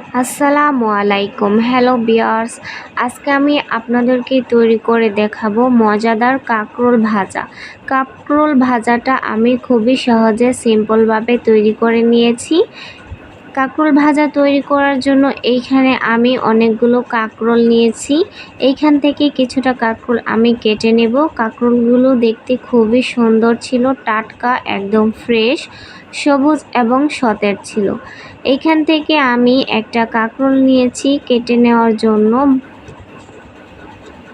আসসালামু আলাইকুম। Hello viewers, আজকে আমি আপনাদেরকে তৈরি করে দেখাবো মজাদার কাঁকরোল ভাজা। কাঁকরোল ভাজাটা আমি খুবই সহজে সিম্পলভাবে তৈরি করে নিয়েছি। কাঁকরোল ভাজা তৈরি করার জন্য এইখানে আমি অনেকগুলো কাঁকরোল নিয়েছি। এইখান থেকে কিছুটা কাঁকরোল আমি কেটে নেব। কাঁকরোলগুলো দেখতে খুবই সুন্দর ছিল, টাটকা, একদম ফ্রেশ, সবুজ এবং সতেজ ছিল। এইখান থেকে আমি একটা কাঁকরোল নিয়েছি কেটে নেওয়ার জন্য।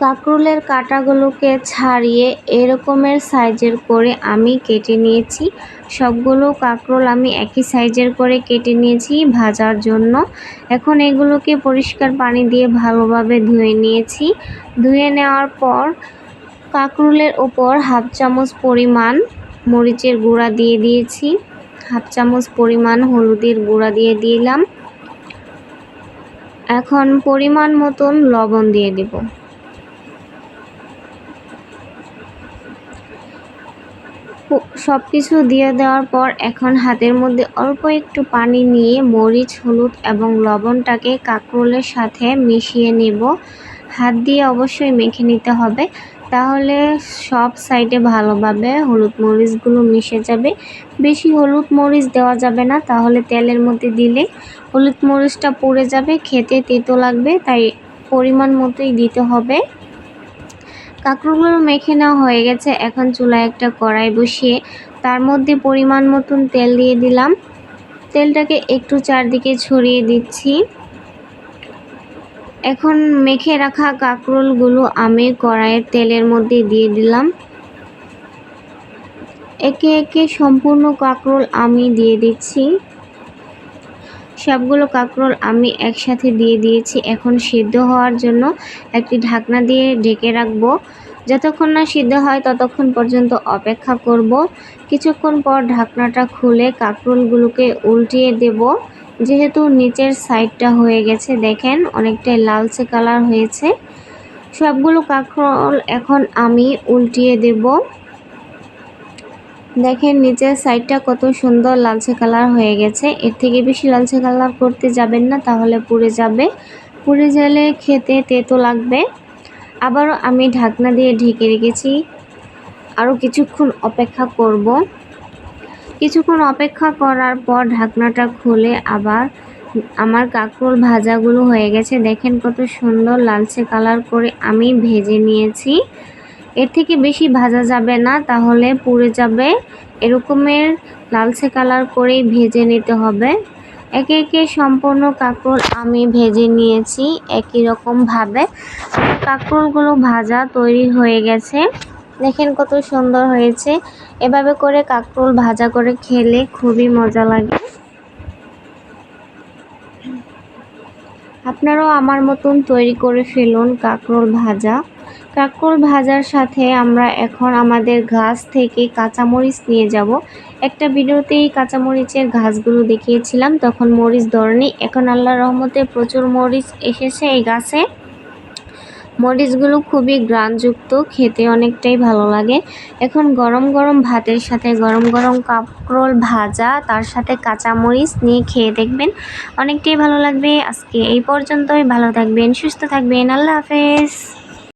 কাঁকরোলের কাঁটাগুলোকে ছাড়িয়ে এরকমের সাইজের করে আমি কেটে নিয়েছি। সবগুলো কাঁকরোল আমি একই সাইজের করে কেটে নিয়েছি ভাজার জন্য। এখন এগুলোকে পরিষ্কার পানি দিয়ে ভালোভাবে ধুয়ে নিয়েছি। ধুয়ে নেওয়ার পর কাঁকরোলের ওপর হাফ চামচ পরিমাণ মরিচের গুঁড়া দিয়ে দিয়েছি, হাফ চামচ পরিমাণ হলুদের গুঁড়া দিয়ে দিলাম। এখন পরিমাণ মতন লবণ দিয়ে দেব। সব কিছু দিয়ে দেওয়ার পর এখন হাতের মধ্যে অল্প একটু পানি নিয়ে মরিচ, হলুদ এবং লবণটাকে কাঁকরোলের সাথে মিশিয়ে নেব। হাত দিয়ে অবশ্যই মেখে নিতে হবে, তাহলে সব সাইডে ভালোভাবে হলুদ মরিচগুলো মিশে যাবে। বেশি হলুদ মরিচ দেওয়া যাবে না, তাহলে তেলের মধ্যে দিলে হলুদ মরিচটা পুড়ে যাবে, খেতে তেতো লাগবে, তাই পরিমাণ মতোই দিতে হবে। কাঁকরোলগুলো মেখে নেওয়া হয়ে গেছে। এখন চুলায় একটা কড়াই বসিয়ে তার মধ্যে পরিমাণ মতন তেল দিয়ে দিলাম। তেলটাকে একটু চারদিকে ছড়িয়ে দিচ্ছি। এখন মেখে রাখা কাঁকরোলগুলো আমি কড়াইয়ের তেলের মধ্যে দিয়ে দিলাম। একে একে সম্পূর্ণ কাঁকরোল আমি দিয়ে দিচ্ছি। সবগুলো কাঁকরোল আমি একসাথে দিয়ে দিয়েছি। এখন সিদ্ধ হওয়ার জন্য একটি ঢাকনা দিয়ে ঢেকে রাখবো। যতক্ষণ না সিদ্ধ হয় ততক্ষণ পর্যন্ত অপেক্ষা করব। কিছুক্ষণ পর ঢাকনাটা খুলে কাঁকরোলগুলোকে উল্টিয়ে দেব। যেহেতু নিচের সাইডটা হয়ে গেছে, দেখেন অনেকটাই লালচে কালার হয়েছে। সবগুলো কাঁকরোল এখন আমি উল্টিয়ে দেব। দেখেন নিচের সাইডটা কত সুন্দর লালচে কালার হয়ে গেছে। এর থেকে বেশি লালচে কালার করতে যাবেন না, তাহলে পুড়ে যাবে। পুড়ে গেলে খেতে তেতো লাগবে। আবারও আমি ঢাকনা দিয়ে ঢেকে রেখেছি। আরও কিছুক্ষণ অপেক্ষা করব। কিছুক্ষণ অপেক্ষা করার পর ঢাকনাটা খুলে আবার আমার কাঁকরোল ভাজাগুলো হয়ে গেছে। দেখেন কত সুন্দর লালচে কালার করে আমি ভেজে নিয়েছি। এর থেকে বেশি ভাজা যাবে না, তাহলে পুড়ে যাবে। এরকমের লালচে কালার করেই ভেজে নিতে হবে। একে একে সম্পূর্ণ কাঁকরোল আমি ভেজে নিয়েছি একই রকমভাবে। কাঁকরোলগুলো ভাজা তৈরি হয়ে গেছে। দেখেন কত সুন্দর হয়েছে। এভাবে করে কাঁকরোল ভাজা করে খেলে খুবই মজা লাগে। আপনারাও আমার মতন তৈরি করে ফেলুন কাঁকরোল ভাজা। কাঁকরোল ভাজার সাথে আমরা এখন আমাদের গাছ থেকে কাঁচামরিচ নিয়ে যাব। একটা ভিডিওতেই কাঁচামরিচের গাছগুলো দেখিয়েছিলাম, তখন মরিচ ধরেনি। এখন আল্লাহর রহমতে প্রচুর মরিচ এসেছে এই গাছে। মরিচগুলো খুবই ঘ্রাণযুক্ত, খেতে অনেকটাই ভালো লাগে। এখন গরম গরম ভাতের সাথে গরম গরম কাঁকরোল ভাজা, তার সাথে কাঁচামরিচ নিয়ে খেয়ে দেখবেন, অনেকটাই ভালো লাগবে। আজকে এই পর্যন্তই। ভালো থাকবেন, সুস্থ থাকবেন। আল্লাহ হাফেজ।